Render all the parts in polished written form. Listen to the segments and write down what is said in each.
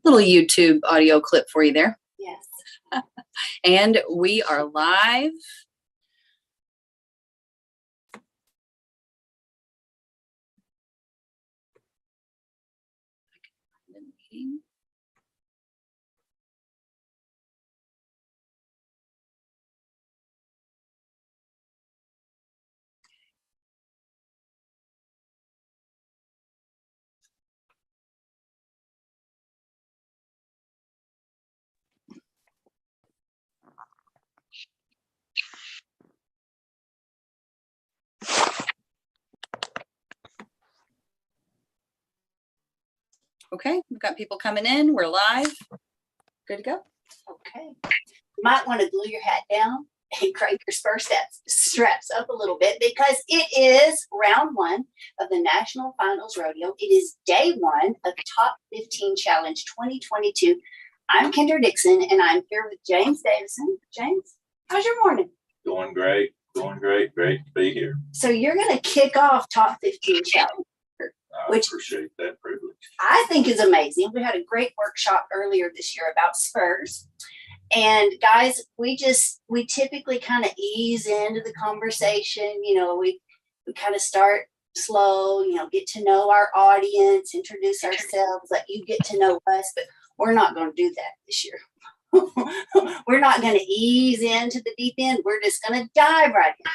little YouTube audio clip for you there. Yes. And we are live. Okay, we've got people coming in. We're live. Good to go. Okay. You might want to glue your hat down and crank your spur straps up a little bit because it is round one of the National Finals Rodeo. It is day one of Top 15 Challenge 2022. I'm Kendra Dixon, and I'm here with James Davison. James, how's your morning? Doing great. Great to be here. So you're going to kick off Top 15 Challenge. I appreciate that privilege. I think is amazing. We had a great workshop earlier this year about spurs. And guys, we typically kind of ease into the conversation. You know, we kind of start slow, you know, get to know our audience, introduce ourselves, let you get to know us, but we're not going to do that this year. We're not going to ease into the deep end. We're just going to dive right in.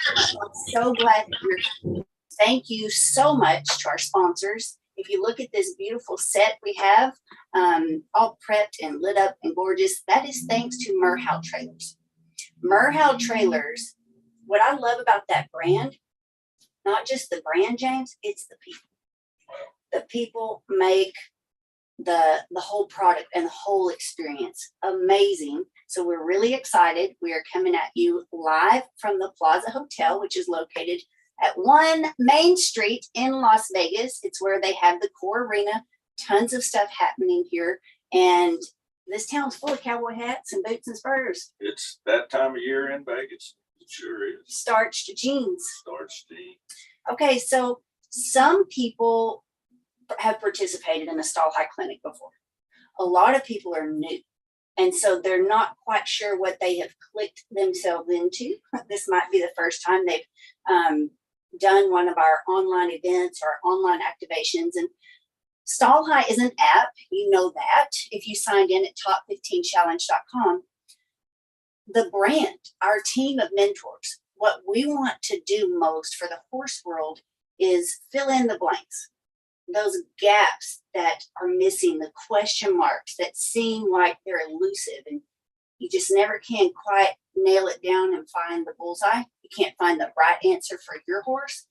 I'm so glad that you're here. Thank you so much to our sponsors. If you look at this beautiful set we have, all prepped and lit up and gorgeous, that is thanks to Merhow Trailers. Merhow Trailers, what I love about that brand, not just the brand, James, it's the people. The people make the whole product and the whole experience amazing. So we're really excited. We are coming at you live from the Plaza Hotel, which is located at 1 Main Street in Las Vegas. It's where they have the core arena, tons of stuff happening here. And this town's full of cowboy hats and boots and spurs. It's that time of year in Vegas. It sure is. Starched jeans. Starched jeans. Okay, so some people have participated in a stall high clinic before. A lot of people are new. And so they're not quite sure what they have clicked themselves into. This might be the first time they've done one of our online events or online activations. And Stall High is an app. You know that if you signed in at top15challenge.com. The brand, our team of mentors, what we want to do most for the horse world is fill in the blanks. Those gaps that are missing, the question marks that seem like they're elusive and you just never can quite nail it down and find the bullseye. You can't find the right answer for your horse.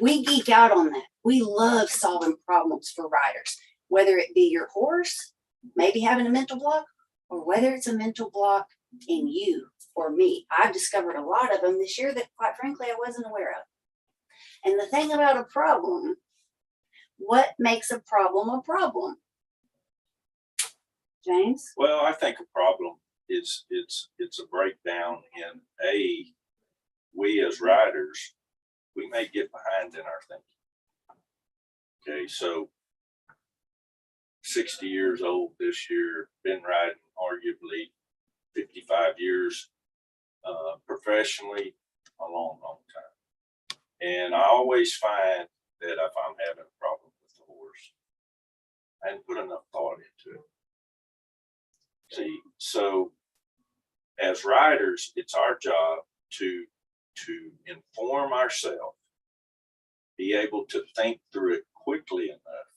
We geek out on that. We love solving problems for riders, whether it be your horse, maybe having a mental block, or whether it's a mental block in you or me. I've discovered a lot of them this year that, quite frankly, I wasn't aware of. And the thing about a problem, what makes a problem? James? Well, I think a problem is it's a breakdown in we as riders, we may get behind in our thinking. Okay, so 60 years old this year, been riding arguably 55 years professionally, a long time. And I always find that if I'm having a problem with the horse, I didn't put enough thought into it. See, so as riders, it's our job to inform ourselves, be able to think through it quickly enough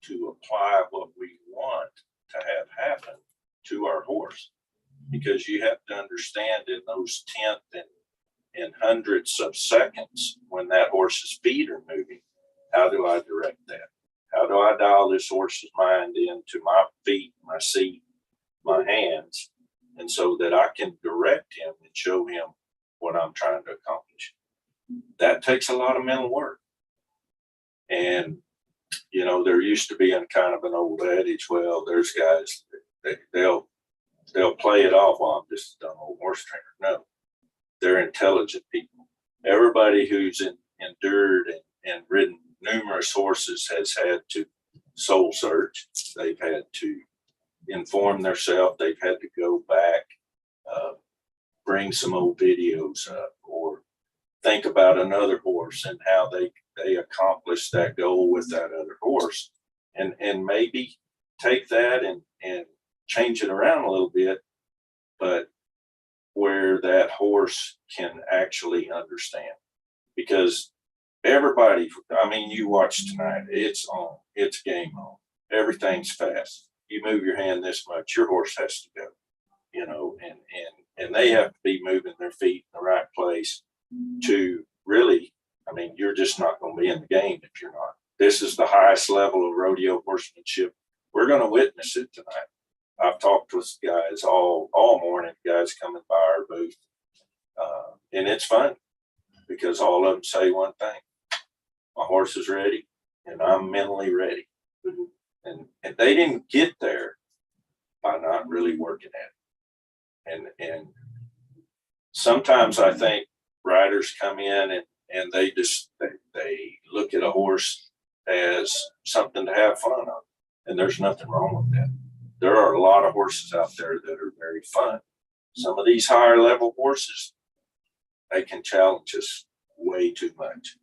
to apply what we want to have happen to our horse. Because you have to understand in those tenth and hundredths of seconds when that horse's feet are moving, how do I direct that? How do I dial this horse's mind into my feet, my seat, my hands, and so that I can direct him and show him what I'm trying to accomplish? That takes a lot of mental work. And, you know, there used to be kind of an old adage, well, there's guys, they'll play it off, well, I'm just an old horse trainer. No, they're intelligent people. Everybody who's endured and ridden numerous horses has had to soul search. They've had to inform themselves. They've had to go back, bring some old videos up, or think about another horse and how they accomplished that goal with that other horse, and maybe take that and change it around a little bit, but where that horse can actually understand. Because everybody, I mean, you watch tonight, it's on, it's game on, everything's fast. You move your hand this much, your horse has to go, you know, and they have to be moving their feet in the right place to really, I mean, you're just not going to be in the game if you're not. This is the highest level of rodeo horsemanship. We're going to witness it tonight. I've talked with guys all morning, guys coming by our booth, and it's fun because all of them say one thing: my horse is ready, and I'm mentally ready. And they didn't get there by not really working at it. And sometimes I think riders come in and they just they look at a horse as something to have fun on, and there's nothing wrong with that. There are a lot of horses out there that are very fun. Some of these higher level horses, they can challenge us way too much.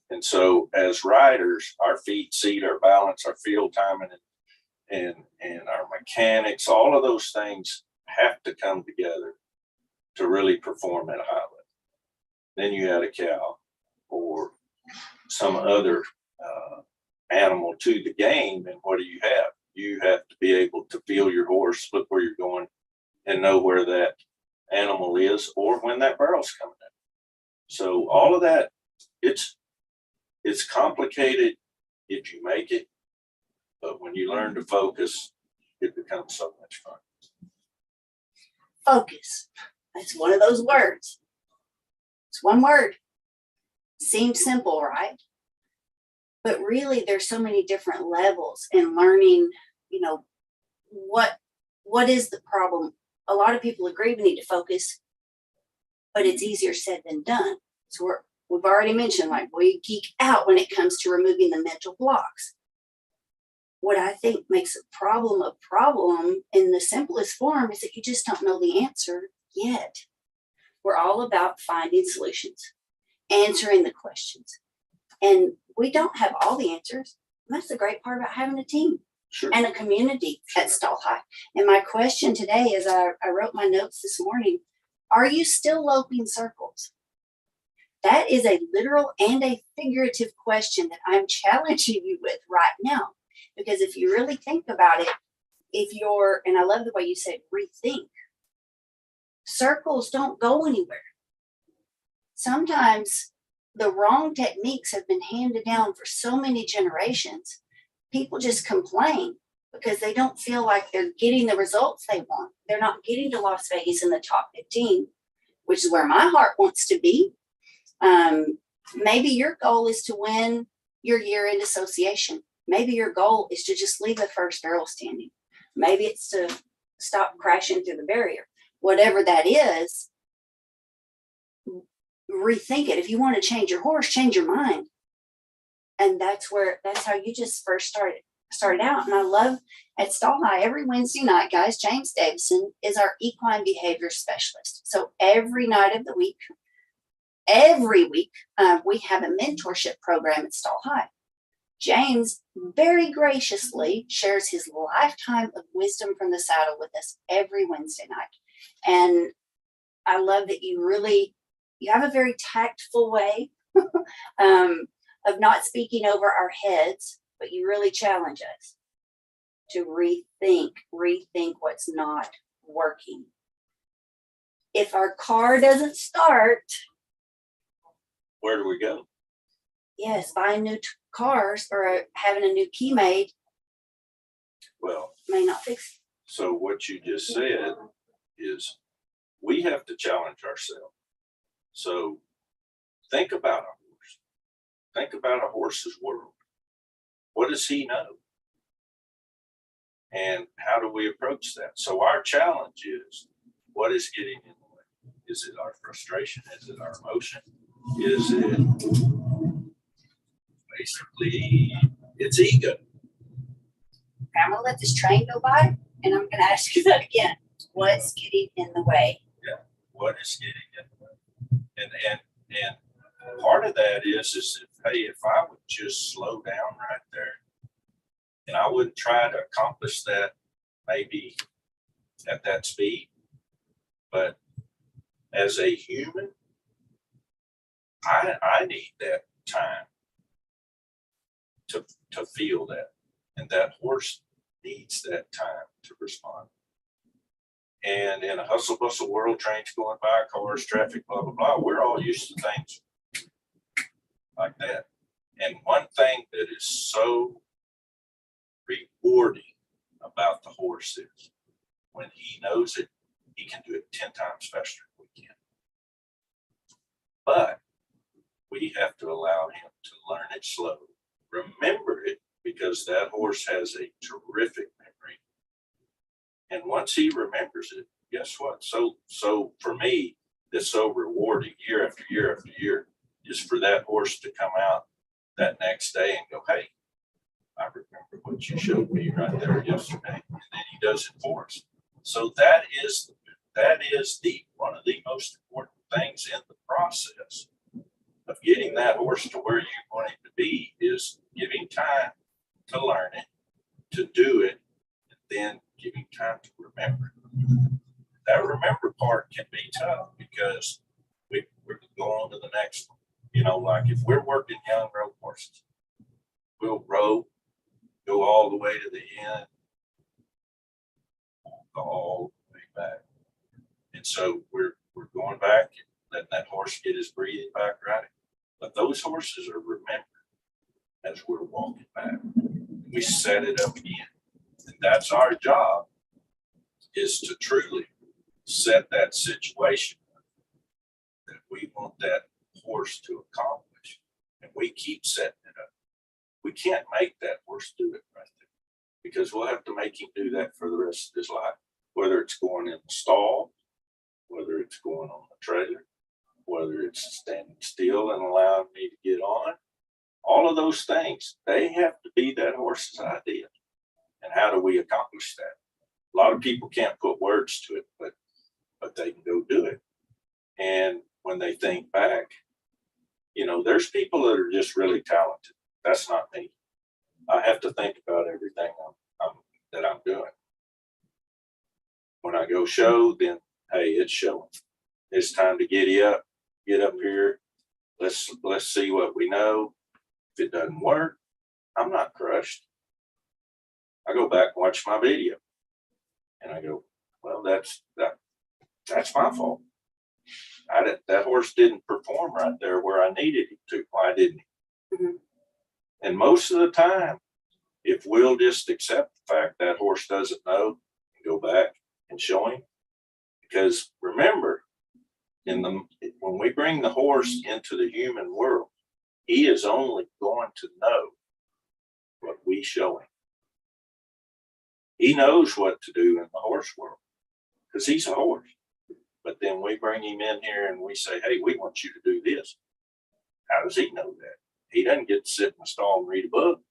And so as riders, our feet, seat, our balance, our field timing, and our mechanics, all of those things have to come together to really perform at a high level. Then you add a cow or some other animal to the game, and what do you have? You have to be able to feel your horse, look where you're going, and know where that animal is or when that barrel's coming in. So all of that, it's complicated if you make it, but when you learn to focus, it becomes so much fun. Focus. That's one of those words. It's one word. Seems simple, right? But really, there's so many different levels in learning, you know, what is the problem? A lot of people agree we need to focus, but it's easier said than done. So we've already mentioned, like, we geek out when it comes to removing the mental blocks. What I think makes a problem in the simplest form is that you just don't know the answer yet. We're all about finding solutions, answering the questions. And we don't have all the answers. And that's the great part about having a team. Sure. And a community at Stall High. And my question today, as I wrote my notes this morning, are you still loping circles? That is a literal and a figurative question that I'm challenging you with right now. Because if you really think about it, and I love the way you said rethink, circles don't go anywhere. Sometimes the wrong techniques have been handed down for so many generations. People just complain because they don't feel like they're getting the results they want. They're not getting to Las Vegas in the top 15, which is where my heart wants to be. Maybe your goal is to win your year-end association. Maybe your goal is to just leave the first barrel standing. Maybe it's to stop crashing through the barrier. Whatever that is, rethink it. If you want to change your horse, change your mind. And that's how you just first started out. And I love at Stall High every Wednesday night, guys, James Davison is our equine behavior specialist. So every night of the week, we have a mentorship program at Stall High. James very graciously shares his lifetime of wisdom from the saddle with us every Wednesday night. And I love that you have a very tactful way of not speaking over our heads, but you really challenge us to rethink what's not working. If our car doesn't start, Where do we go? yes, buying new cars or having a new key made Well, may not fix it. so what you just said is we have to challenge ourselves. So think about a horse. Think about a horse's world. What does he know? And how do we approach that? So our challenge is, what is getting in the way? Is it our frustration? Is it our emotion? Is it basically it's ego? I'm gonna let this train go by And I'm gonna ask you that again. What's getting in the way? What is getting in the way? And part of that is if I would just slow down right there, and I wouldn't try to accomplish that maybe at that speed, but as a human, I need that time to feel that, and that horse needs that time to respond. And in a hustle bustle world, trains going by, cars, traffic, blah blah blah, we're all used to things like that. And one thing that is so rewarding about the horse is when he knows it, he can do it 10 times faster than we can. But we have to allow him to learn it slow, remember it, because that horse has a terrific memory. And once he remembers it, guess what? So for me, it's so rewarding year after year after year, is for that horse to come out that next day and go, hey, I remember what you showed me right there yesterday. And then he does it for us. So that is the one of the most important things in the process of getting that horse to where you want him to be, is giving time to learn it, to do it, and then giving time to remember. That remember part can be tough because we're going on to the next one. You know, like if we're working young road horses, we'll row, go all the way to the end, go all the way back. And so we're going back, letting that horse get his breathing back right. But those horses are remembered as we're walking back. We set it up again. And that's our job, is to truly set that situation that we want that horse to accomplish. And we keep setting it up. We can't make that horse do it right there, because we'll have to make him do that for the rest of his life, whether it's going in the stall, whether it's going on the trailer, whether it's standing still and allowing me to get on. All of those things, they have to be that horse's idea. And how do we accomplish that? A lot of people can't put words to it, but they can go do it. And when they think back, you know, there's people that are just really talented. That's not me. I have to think about everything that I'm doing. When I go show, then hey, it's showing. It's time to get up here. Let's see what we know. If it doesn't work, I'm not crushed. I go back and watch my video, and I go, well, that's my fault. That horse didn't perform right there where I needed him to. Why didn't he? Mm-hmm. And most of the time, if we'll just accept the fact that horse doesn't know, and go back and show him, because remember, when we bring the horse into the human world, he is only going to know what we show him. He knows what to do in the horse world because he's a horse. But then we bring him in here and we say, hey, we want you to do this. How does he know that? He doesn't get to sit in the stall and read a book.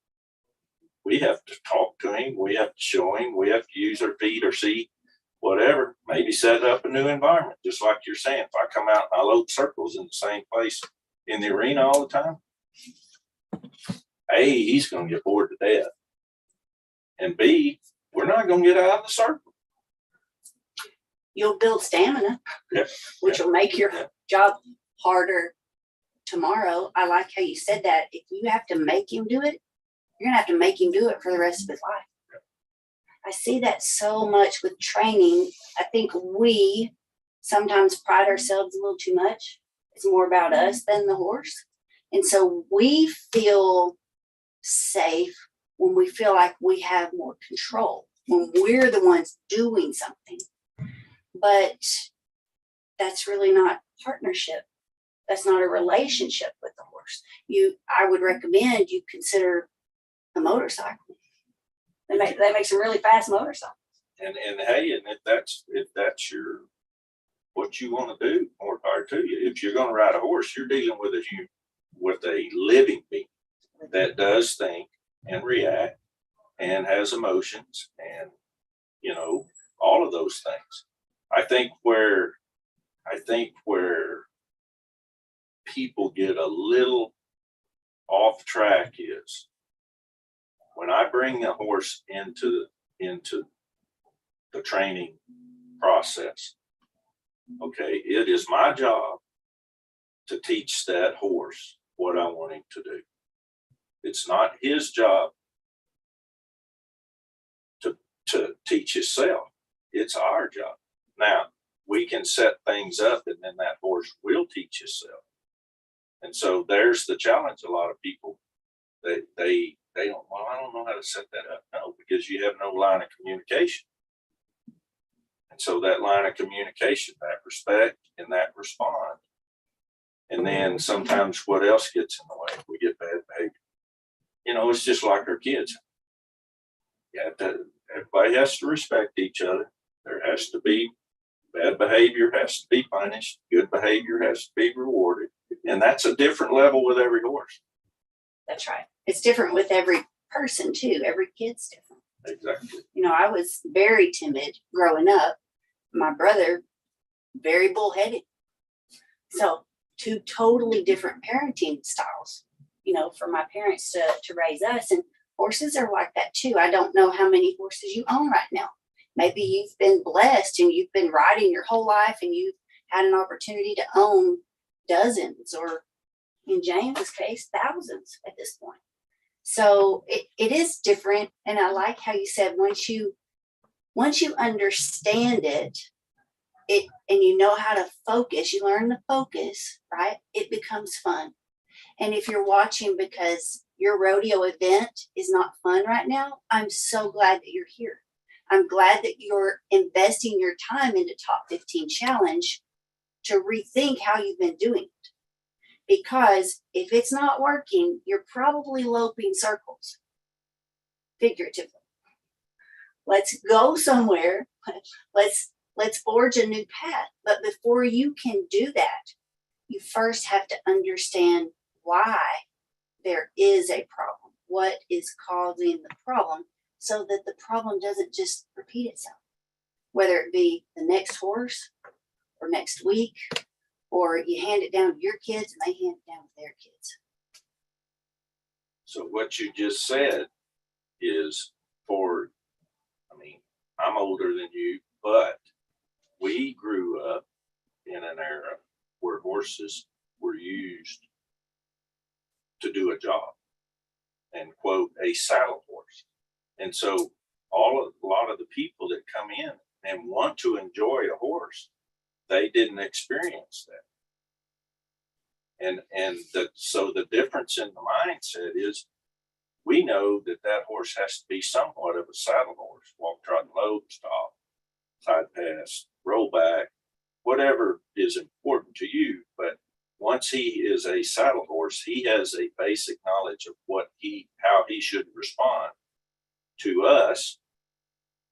We have to talk to him. We have to show him. We have to use our feet or seat, whatever. Maybe set up a new environment, just like you're saying. If I come out and I load circles in the same place in the arena all the time, A, he's going to get bored to death. And B, we're not going to get out of the circle. You'll build stamina, which will make your job harder tomorrow. I like how you said that. If you have to make him do it, you're gonna have to make him do it for the rest of his life. I see that so much with training. I think we sometimes pride ourselves a little too much. It's more about us than the horse. And so we feel safe when we feel like we have more control, when we're the ones doing something. But that's really not partnership. That's not a relationship with the horse. I would recommend you consider a motorcycle. They make some really fast motorcycles. And hey, and if that's your what you want to do, more power to you. If you're going to ride a horse, you're dealing with a living being that does think and react and has emotions, and all of those things. I think where people get a little off track is when I bring a horse into the training process. Okay, it is my job to teach that horse what I want him to do. It's not his job to teach himself. It's our job. Now, we can set things up and then that horse will teach himself. And so there's the challenge. A lot of people, they don't, well, I don't know how to set that up. No, because you have no line of communication. And so that line of communication, that respect and that respond. And then sometimes what else gets in the way? We get bad behavior. It's just like our kids. Everybody has to respect each other. There has to be bad behavior has to be punished. Good behavior has to be rewarded. And that's a different level with every horse. That's right. It's different with every person too. Every kid's different. Exactly. I was very timid growing up. My brother, very bullheaded. So 2 totally different parenting styles, for my parents to raise us. And horses are like that too. I don't know how many horses you own right now. Maybe you've been blessed and you've been riding your whole life and you've had an opportunity to own dozens, or in James' case, thousands at this point. So it is different. And I like how you said, once you understand it and you know how to focus, you learn to focus, right? It becomes fun. And if you're watching because your rodeo event is not fun right now, I'm so glad that you're here. I'm glad that you're investing your time into Top 15 Challenge to rethink how you've been doing it. Because if it's not working, you're probably loping circles, figuratively. Let's go somewhere. Let's forge a new path. But before you can do that, you first have to understand why there is a problem. What is causing the problem, so that the problem doesn't just repeat itself, whether it be the next horse or next week, or you hand it down to your kids and they hand it down to their kids. So what you just said is I'm older than you, but we grew up in an era where horses were used to do a job, and quote, a saddle horse. And so a lot of the people that come in and want to enjoy a horse, they didn't experience that. So the difference in the mindset is, we know that horse has to be somewhat of a saddle horse, walk, trot, lope, stop, side pass, roll back, whatever is important to you. But once he is a saddle horse, he has a basic knowledge of how he should respond to us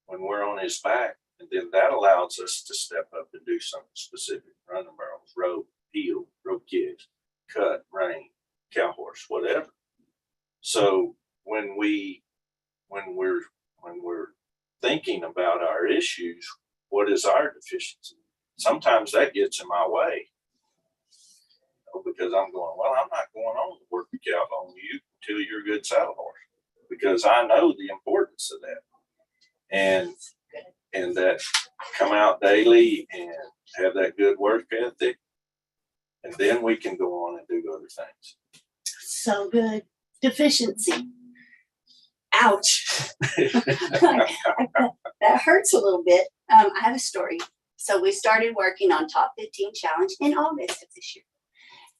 when we're on his back. And then that allows us to step up and do something specific: running barrels, rope, heel, rope kicks, cut, rein, cow horse, whatever. So when we're thinking about our issues, what is our deficiency? Sometimes that gets in my way, because I'm going, well, I'm not going on to work the cow on you until you're a good saddle horse, because I know the importance of that. And that come out daily and have that good work ethic, and then we can go on and do other things. So good. Deficiency. Ouch. That hurts a little bit. I have a story. So we started working on Top 15 Challenge in August of this year.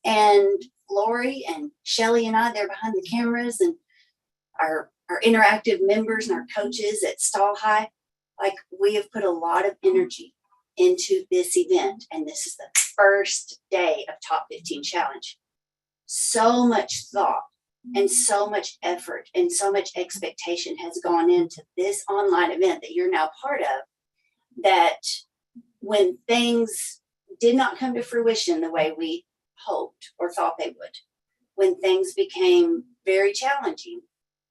And Lori and Shelly and I, they're behind the cameras, and our interactive members and our coaches at Stall High, like, we have put a lot of energy into this event. And this is the first day of Top 15 Challenge. So much thought and so much effort and so much expectation has gone into this online event that you're now part of, that when things did not come to fruition the way we hoped or thought they would, when things became very challenging,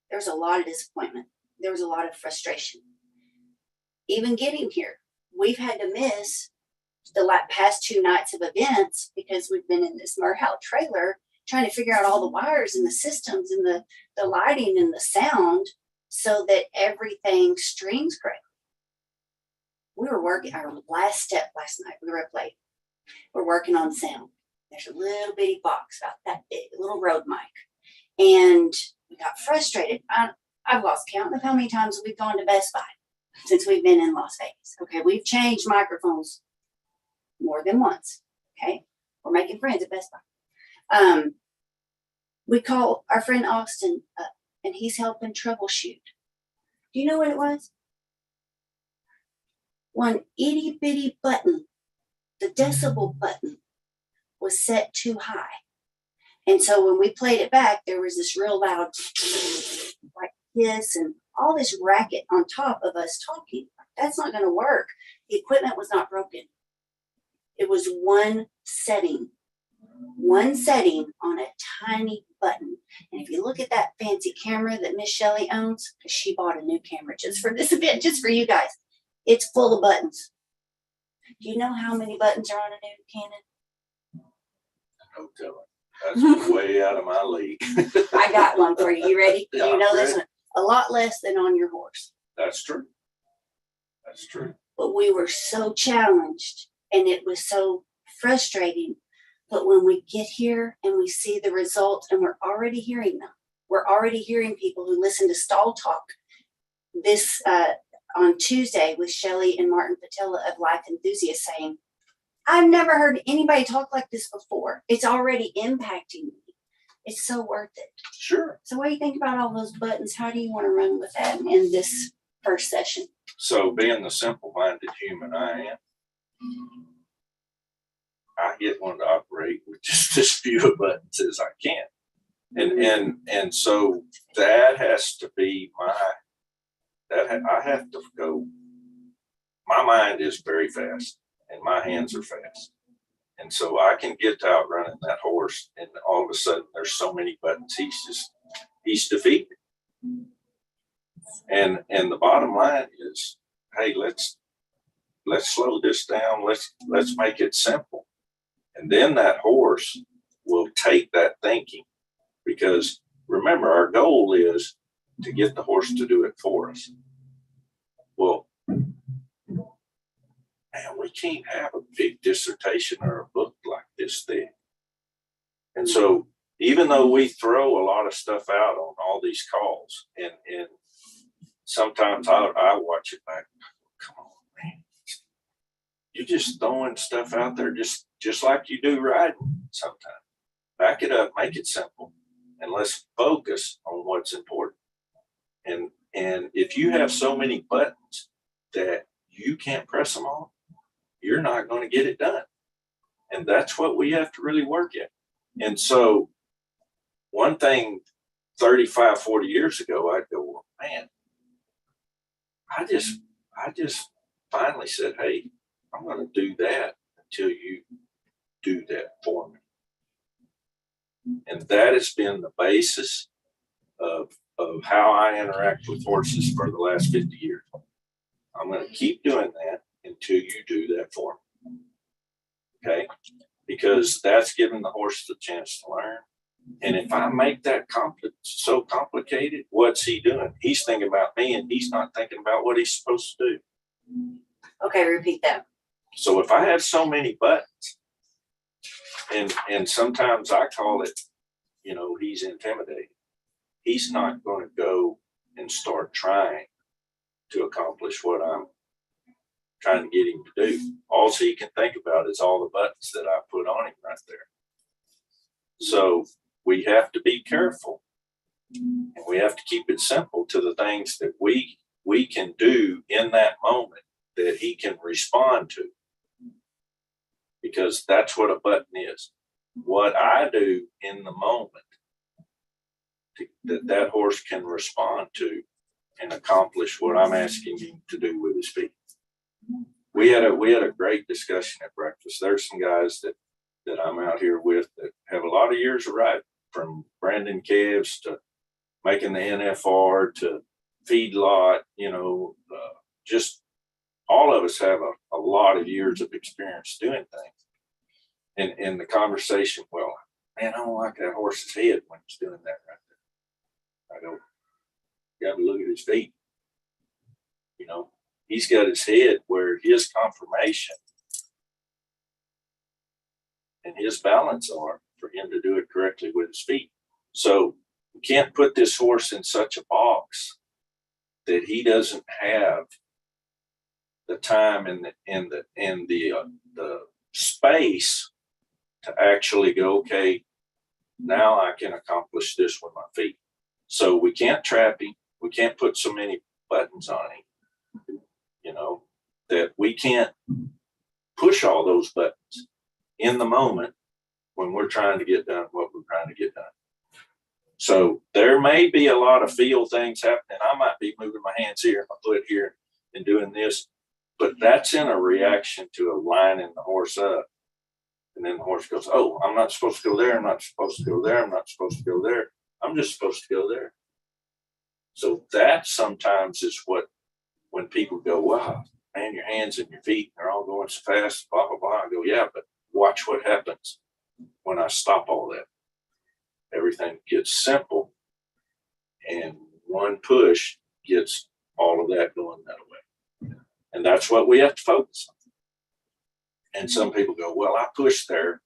there was a lot of disappointment. There was a lot of frustration. even getting here, we've had to miss the past 2 nights of events because we've been in this Merhout trailer trying to figure out all the wires and the systems and the lighting and the sound so that everything streams correctly. We were working our last step last night. We were up late. We're working on sound. There's a little bitty box about that big, a little road mic. And we got frustrated. I've lost count of how many times we've gone to Best Buy since we've been in Las Vegas. Okay, we've changed microphones more than once. Okay, we're making friends at Best Buy. We call our friend Austin up, and he's helping troubleshoot. Do you know what it was? One itty bitty button, the decibel button, was set too high. And so when we played it back, there was this real loud like this and all this racket on top of us talking. That's not going to work. The equipment was not broken. It was one setting on a tiny button. And if you look at that fancy camera that Miss Shelley owns, because she bought a new camera just for this event, just for you guys, it's full of buttons. Do you know how many buttons are on a new Canon? No telling. That's way out of my league. I got one for you. You ready? Yeah, You know I'm this ready. one. A lot less than on your horse. That's true. That's true. But we were so challenged and it was so frustrating. But when we get here and we see the results, and we're already hearing them, we're already hearing people who listen to Stall Talk this on Tuesday with Shelley and Martin Patella of Life Enthusiasts saying, I've never heard anybody talk like this before. It's already impacting me. It's so worth it. Sure. So what do you think about all those buttons? How do you want to run with that in this first session? So being the simple-minded human I am, I get one to operate with just as few buttons as I can. And so that has to be I have to go, my mind is very fast and my hands are fast. And so I can get to outrunning that horse and all of a sudden there's so many buttons, he's defeated. And the bottom line is, hey, let's slow this down. Let's make it simple. And then that horse will take that thinking, because remember, our goal is to get the horse to do it for us. Well, man, we can't have a big dissertation or a book like this thing. And so even though we throw a lot of stuff out on all these calls, and sometimes I watch it back, come on, man. You're just throwing stuff out there just like you do riding sometimes. Back it up, make it simple, and let's focus on what's important. And if you have so many buttons that you can't press them all, you're not going to get it done. And that's what we have to really work at. And so one thing 35, 40 years ago, I'd go, well, man, I just finally said, hey, I'm going to do that until you do that for me. And that has been the basis of how I interact with horses for the last 50 years. I'm going to keep doing that until you do that for me. Okay? Because that's giving the horse the chance to learn. And if I make that so complicated, what's he doing? He's thinking about me and he's not thinking about what he's supposed to do. Okay, repeat that. So if I have so many buttons, and sometimes I call it, he's intimidated. He's not going to go and start trying to accomplish what I'm trying to get him to do. All he can think about is all the buttons that I put on him right there. So we have to be careful, and we have to keep it simple to the things that we can do in that moment that he can respond to, because that's what a button is. What I do in the moment that horse can respond to and accomplish what I'm asking him to do with his feet. We had a great discussion at breakfast. There's some guys that I'm out here with that have a lot of years of riding, from branding calves to making the NFR to feedlot, just all of us have a lot of years of experience doing things. And in the conversation, well, man, I don't like that horse's head when he's doing that right there. I go, you got to look at his feet. You know, he's got his head where his conformation and his balance are for him to do it correctly with his feet. So we can't put this horse in such a box that he doesn't have the time and the space to actually go, okay, now I can accomplish this with my feet. So we can't trap him. We can't put so many buttons on him, you know, that we can't push all those buttons in the moment when we're trying to get done what we're trying to get done. So there may be a lot of feel things happening. I might be moving my hands here, my foot here, and doing this, but that's in a reaction to aligning the horse up. And then the horse goes, oh, I'm not supposed to go there. I'm not supposed to go there. I'm not supposed to go there. I'm just supposed to go there. So that sometimes is what, when people go, wow, man, your hands and your feet, they're all going so fast, blah, blah, blah. I go, yeah, but watch what happens when I stop all that. Everything gets simple, and one push gets all of that going that way. And that's what we have to focus on. And some people go, well, I pushed there.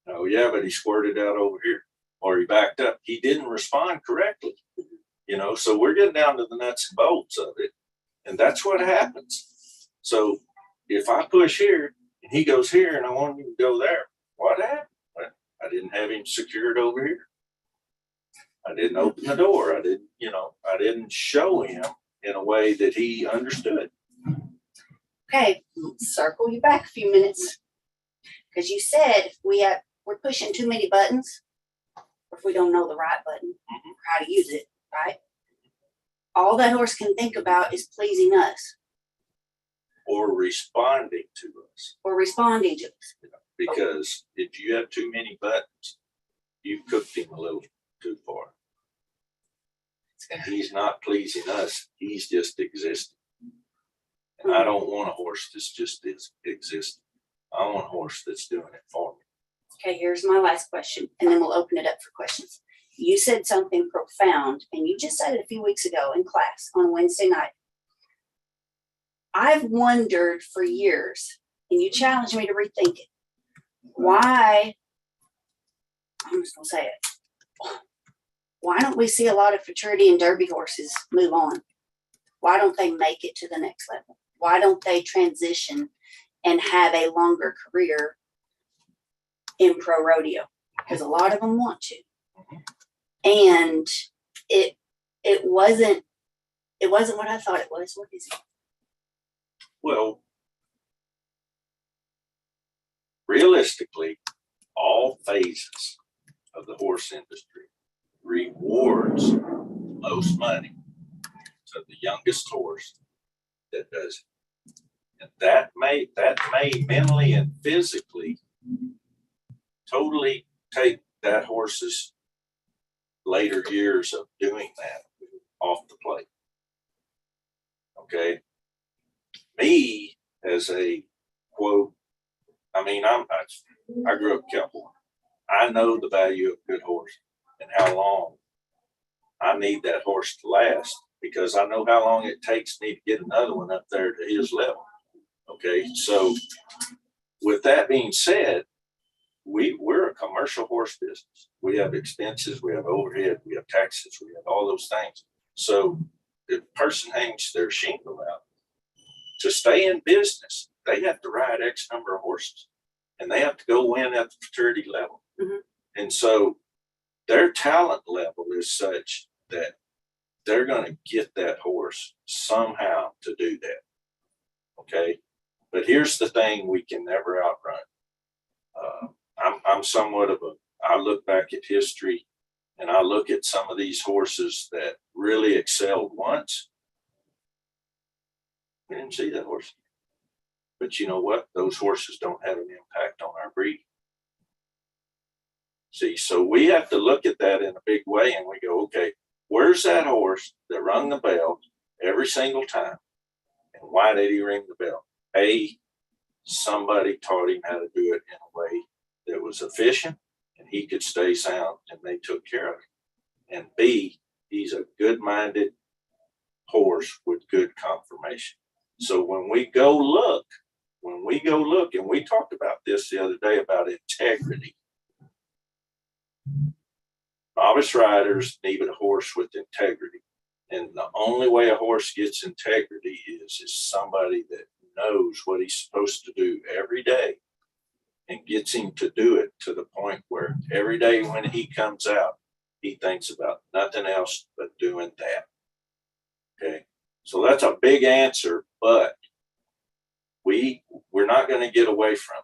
Oh, yeah, but he squirted out over here, or he backed up. He didn't respond correctly, you know, so we're getting down to the nuts and bolts of it. And that's what happens. So if I push here and he goes here and I want him to go there, what happened? Well, I didn't have him secured over here. I didn't open the door. I didn't, you know, I didn't show him in a way that he understood. Okay, let's circle you back a few minutes. Because you said we're pushing too many buttons, or if we don't know the right button, or how to use it, right? All that horse can think about is pleasing us. Or responding to us. Or responding to us. Because if you have too many buttons, you've cooked him a little too far. And he's not pleasing us. He's just existing. And I don't want a horse that's just existing. I want a horse that's doing it for me. Okay, here's my last question, and then we'll open it up for questions. You said something profound, and you just said it a few weeks ago in class on Wednesday night. I've wondered for years, and you challenged me to rethink it. Why, I'm just going to say it. Why don't we see a lot of futurity and derby horses move on? Why don't they make it to the next level? Why don't they transition and have a longer career in pro rodeo? Because a lot of them want to. And it wasn't what I thought it was. What is it? Well, realistically, all phases of the horse industry rewards most money to the youngest horse that does it. And that may mentally and physically totally take that horse's later years of doing that off the plate. Okay. Me as a quote, I mean, I grew up cowboy. I know the value of a good horse and how long I need that horse to last, because I know how long it takes me to get another one up there to his level. Okay, so with that being said, we're a commercial horse business. We have expenses, we have overhead, we have taxes, we have all those things. So if a person hangs their shingle out, to stay in business, they have to ride X number of horses, and they have to go win at the futurity level. Mm-hmm. And so their talent level is such that they're going to get that horse somehow to do that. Okay. But here's the thing we can never outrun. I'm somewhat of I look back at history and I look at some of these horses that really excelled once. We didn't see that horse. But you know what? Those horses don't have an impact on our breed. See, so we have to look at that in a big way, and we go, okay, where's that horse that rung the bell every single time? And why did he ring the bell? Somebody taught him how to do it in a way that was efficient and he could stay sound and they took care of him. And B, he's a good-minded horse with good conformation. So when we go look, and we talked about this the other day about integrity. Novice riders need a horse with integrity. And the only way a horse gets integrity is somebody that knows what he's supposed to do every day and gets him to do it to the point where every day when he comes out, he thinks about nothing else but doing that. Okay. So that's a big answer, but we're not going to get away from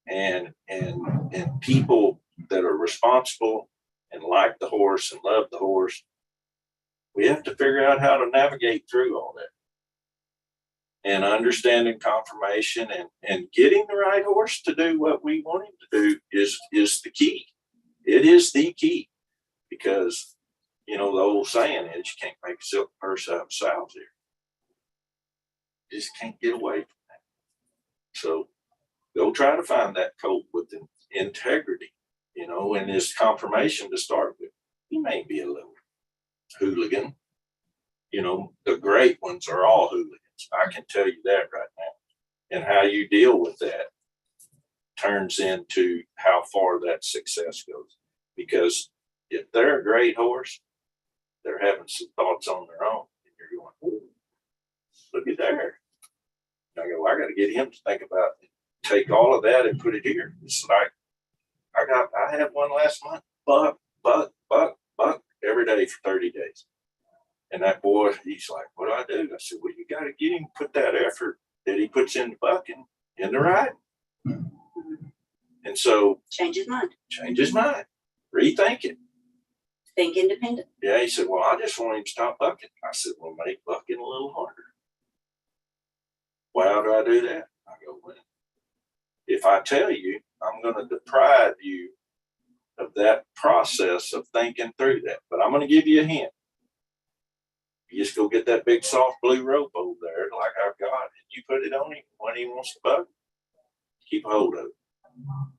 it. And people that are responsible and like the horse and love the horse, we have to figure out how to navigate through all that. And understanding conformation and getting the right horse to do what we want him to do is the key. It is the key, because the old saying is you can't make a silk purse out of sow's ear. You just can't get away from that. So go try to find that colt with integrity, and his conformation to start with. He may be a little hooligan. The great ones are all hooligans. I can tell you that right now. And how you deal with that turns into how far that success goes. Because if they're a great horse, they're having some thoughts on their own. And you're going, ooh, look at there. I got to get him to think about it. Take all of that and put it here. It's like, I had one last month, buck, every day for 30 days. And that boy, he's like, what do I do? I said, well, you got to get him to put that effort that he puts into bucking in the riding. And so. Change his mind. Rethink it. Think independent. Yeah, he said, well, I just want him to stop bucking. I said, well, make bucking a little harder. Well, how do I do that? I go, well, if I tell you, I'm going to deprive you of that process of thinking through that. But I'm going to give you a hint. You just go get that big soft blue rope over there like I've got, and you put it on him when he wants to buck. Keep hold of it.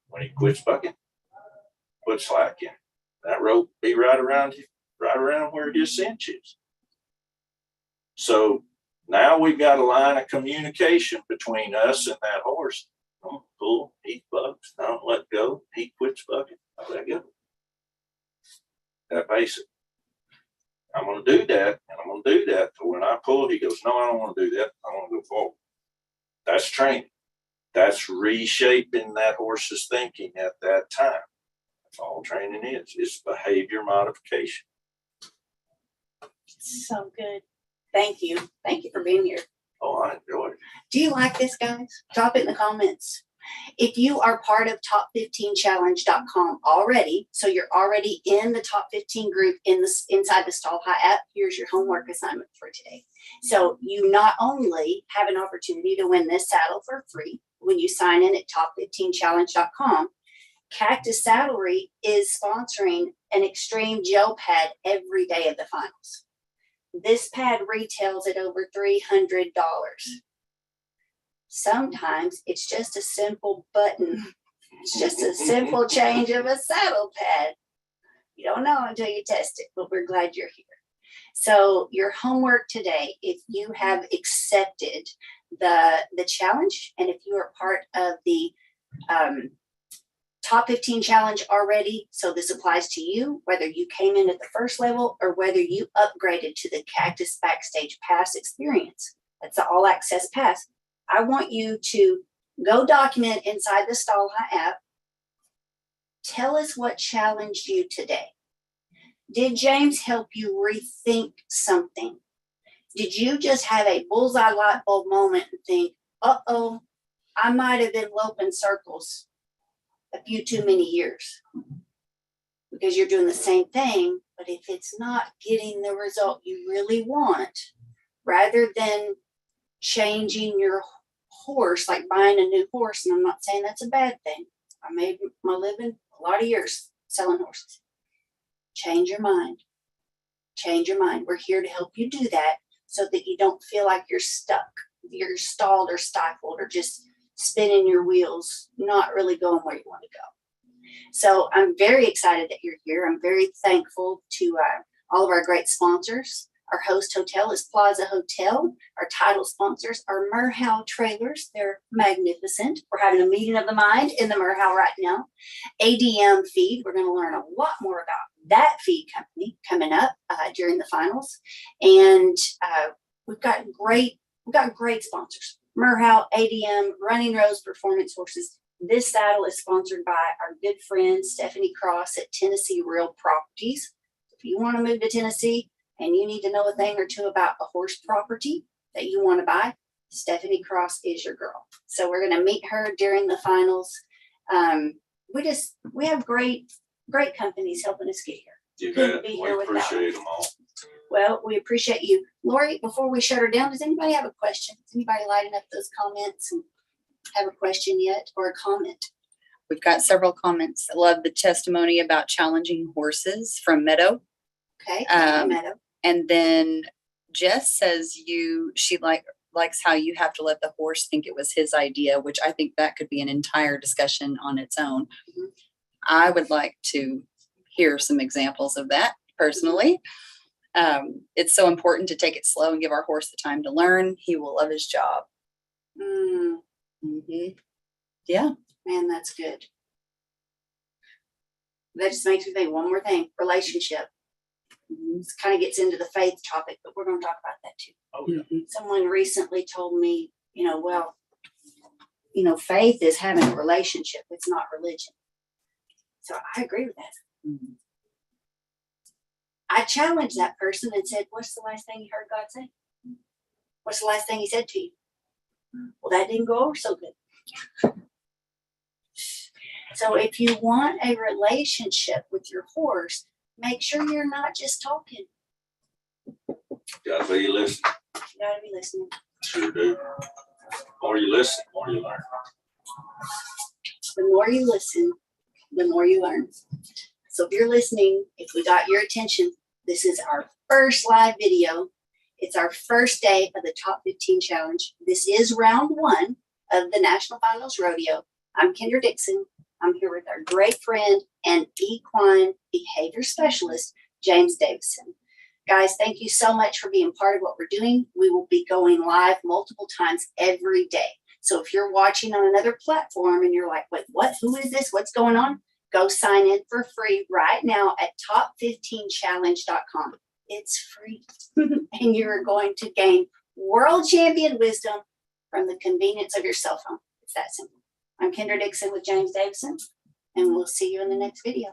When he quits bucking, put slack in. That rope be right around where his cinch is. So now we've got a line of communication between us and that horse. Don't pull, he bucks. Don't let go. He quits bucking. I let go. That basic. I'm going to do that, and I'm going to do that. So when I pull, he goes, no, I don't want to do that. I want to go forward. That's training. That's reshaping that horse's thinking at that time. That's all training is. It's behavior modification. So good. Thank you. Thank you for being here. Oh, I enjoy it. Do you like this, guys? Drop it in the comments. If you are part of top15challenge.com already, so you're already in the top 15 group inside the Stall High app, here's your homework assignment for today. So you not only have an opportunity to win this saddle for free when you sign in at top15challenge.com, Cactus Saddlery is sponsoring an extreme gel pad every day of the finals. This pad retails at over $300. Sometimes it's just a simple button. It's just a simple change of a saddle pad. You don't know until you test it, but we're glad you're here. So your homework today, if you have accepted the challenge, and if you are part of the Top 15 Challenge already, so this applies to you, whether you came in at the first level or whether you upgraded to the Cactus Backstage Pass experience. That's the All Access Pass. I want you to go document inside the Stall High app. Tell us what challenged you today. Did James help you rethink something? Did you just have a bullseye light bulb moment and think, uh-oh, I might have been loping circles a few too many years? Because you're doing the same thing, but if it's not getting the result you really want, rather than changing your horse, like buying a new horse, and I'm not saying that's a bad thing. I made my living a lot of years selling horses. Change your mind. Change your mind. We're here to help you do that so that you don't feel like you're stuck you're stalled or stifled or just spinning your wheels, not really going where you want to go. So I'm very excited that you're here. I'm very thankful to all of our great sponsors. Our host hotel is Plaza Hotel. Our title sponsors are Merhow Trailers. They're magnificent. We're having a meeting of the mind in the Merhow right now. ADM Feed. We're going to learn a lot more about that feed company coming up during the finals. And we've got great sponsors. Merhow, ADM, Running Rose Performance Horses. This saddle is sponsored by our good friend Stephanie Cross at Tennessee Real Properties. If you want to move to Tennessee and you need to know a thing or two about a horse property that you want to buy, Stephanie Cross is your girl. So we're going to meet her during the finals. We have great companies helping us get here. You Couldn't bet. be We here without appreciate them all. Well, we appreciate you. Lori, before we shut her down, does anybody have a question? Is anybody lighting up those comments and have a question yet or a comment? We've got several comments. I love the testimony about challenging horses from Meadow. Okay. Meadow. And then Jess says she likes how you have to let the horse think it was his idea, which I think that could be an entire discussion on its own. Mm-hmm. I would like to hear some examples of that personally. It's so important to take it slow and give our horse the time to learn. He will love his job. Mm-hmm. Yeah. Man, that's good. That just makes me think one more thing, relationship. This kind of gets into the faith topic, but we're going to talk about that too. Oh, yeah. Someone recently told me, faith is having a relationship. It's not religion. So I agree with that. Mm-hmm. I challenged that person and said, what's the last thing you heard God say? What's the last thing he said to you? Well, that didn't go over so good. So if you want a relationship with your horse, make sure you're not just talking. Gotta be listening. You gotta be listening. Sure do. The more you listen, the more you learn. The more you listen, the more you learn. So if you're listening, if we got your attention, this is our first live video. It's our first day of the Top 15 Challenge. This is round 1 of the National Finals Rodeo. I'm Kendra Dixon. I'm here with our great friend and equine behavior specialist, James Davison. Guys, thank you so much for being part of what we're doing. We will be going live multiple times every day. So if you're watching on another platform and you're like, wait, what? Who is this? What's going on? Go sign in for free right now at top15challenge.com. It's free. And you're going to gain world champion wisdom from the convenience of your cell phone. It's that simple. I'm Kendra Dixon with James Davison, and we'll see you in the next video.